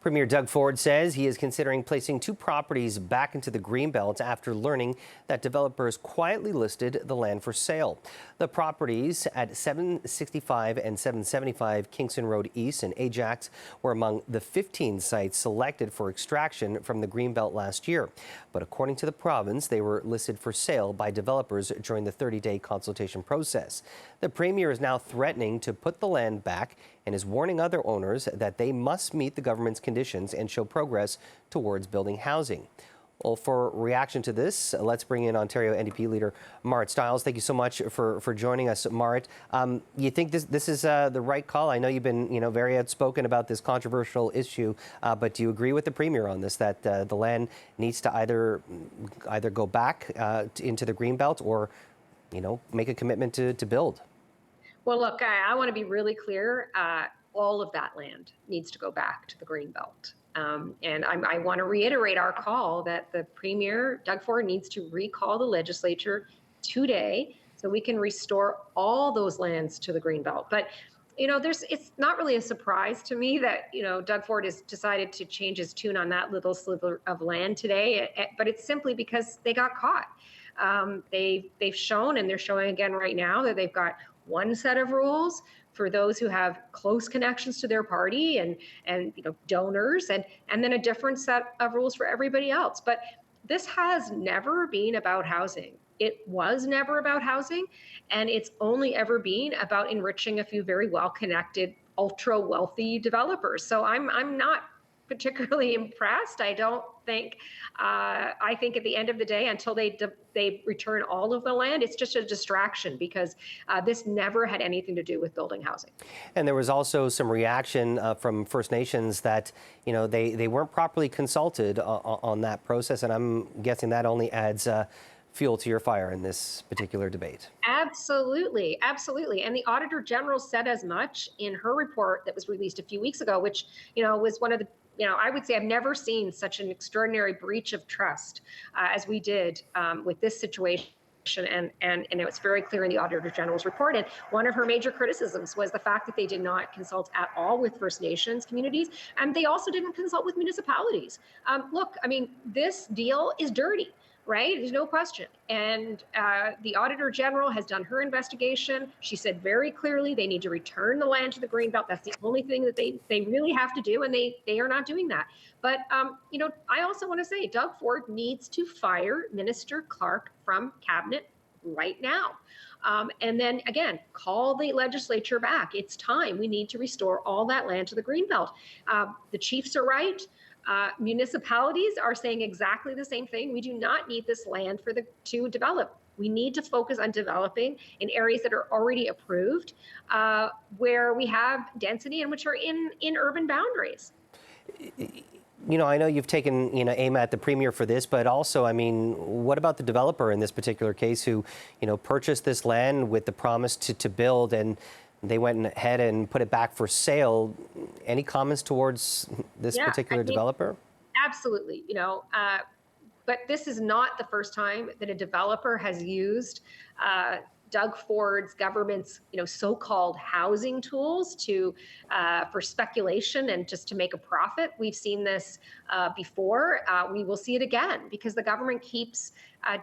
Premier Doug Ford says he is considering placing two properties back into the Greenbelt after learning that developers quietly listed the land for sale. The properties at 765 and 775 Kingston Road East in Ajax were among the 15 sites selected for extraction from the Greenbelt last year. But according to the province, they were listed for sale by developers during the 30-day consultation process. The Premier is now threatening to put the land back and is warning other owners that they must meet the government's conditions and show progress towards building housing. Well, for reaction to this, let's bring in Ontario NDP leader Marit Stiles. Thank you so much for joining us, Marit. You think this is the right call? I know you've been very outspoken about this controversial issue, but do you agree with the Premier on this, that the land needs to either go back into the Greenbelt or make a commitment to build? Well, look, I want to be really clear. All of that land needs to go back to the Greenbelt. And I want to reiterate our call that the Premier, Doug Ford, needs to recall the legislature today so we can restore all those lands to the Greenbelt. But, it's not really a surprise to me that, Doug Ford has decided to change his tune on that little sliver of land today. But it's simply because they got caught. They've shown, and they're showing again right now, that they've got one set of rules for those who have close connections to their party and donors, and then a different set of rules for everybody else. But this has never been about housing. It was never about housing, and it's only ever been about enriching a few very well-connected, ultra-wealthy developers. So I'm not particularly impressed. I don't think. I think at the end of the day, until they return all of the land, it's just a distraction, because this never had anything to do with building housing. And there was also some reaction from First Nations that they weren't properly consulted on that process, and I'm guessing that only adds fuel to your fire in this particular debate. Absolutely, absolutely. And the Auditor General said as much in her report that was released a few weeks ago, which was one of the I would say I've never seen such an extraordinary breach of trust as we did with this situation. And it was very clear in the Auditor General's report. And one of her major criticisms was the fact that they did not consult at all with First Nations communities. And they also didn't consult with municipalities. Look, I mean, this deal is dirty. Right? There's no question. And the Auditor General has done her investigation. She said very clearly they need to return the land to the Greenbelt. That's the only thing that they really have to do, and they are not doing that. But, I also want to say Doug Ford needs to fire Minister Clark from Cabinet right now. And then, again, call the legislature back. It's time. We need to restore all that land to the Greenbelt. The chiefs are right. Municipalities are saying exactly the same thing. We do not need this land to develop. We need to focus on developing in areas that are already approved, where we have density and which are in urban boundaries. I know you've taken aim at the Premier for this, but also, I mean, what about the developer in this particular case who purchased this land with the promise to build, and they went ahead and put it back for sale? Any comments towards this particular developer? Absolutely. But this is not the first time that a developer has used Doug Ford's government's, so-called housing tools for speculation and just to make a profit. We've seen this before. We will see it again, because the government keeps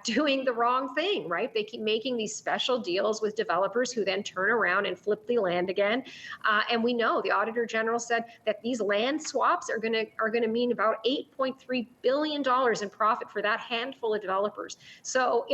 doing the wrong thing, right? They keep making these special deals with developers who then turn around and flip the land again. And we know the Auditor General said that these land swaps are going to mean about $8.3 billion in profit for that handful of developers. So,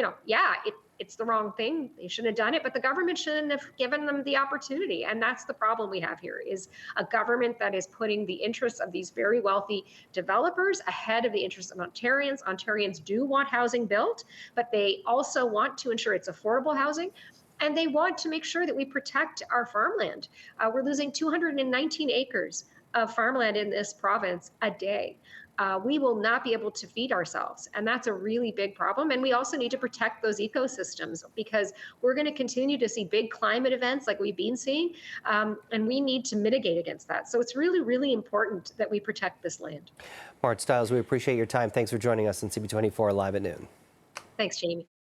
it's the wrong thing. They shouldn't have done it, but the government shouldn't have given them the opportunity. And that's the problem we have here, is a government that is putting the interests of these very wealthy developers ahead of the interests of Ontarians. Ontarians do want housing built, but they also want to ensure it's affordable housing. And they want to make sure that we protect our farmland. We're losing 219 acres of farmland in this province a day. We will not be able to feed ourselves. And that's a really big problem. And we also need to protect those ecosystems, because we're going to continue to see big climate events like we've been seeing. And we need to mitigate against that. So it's really, really important that we protect this land. Marit Stiles, we appreciate your time. Thanks for joining us on CB24 Live at noon. Thanks, Jamie.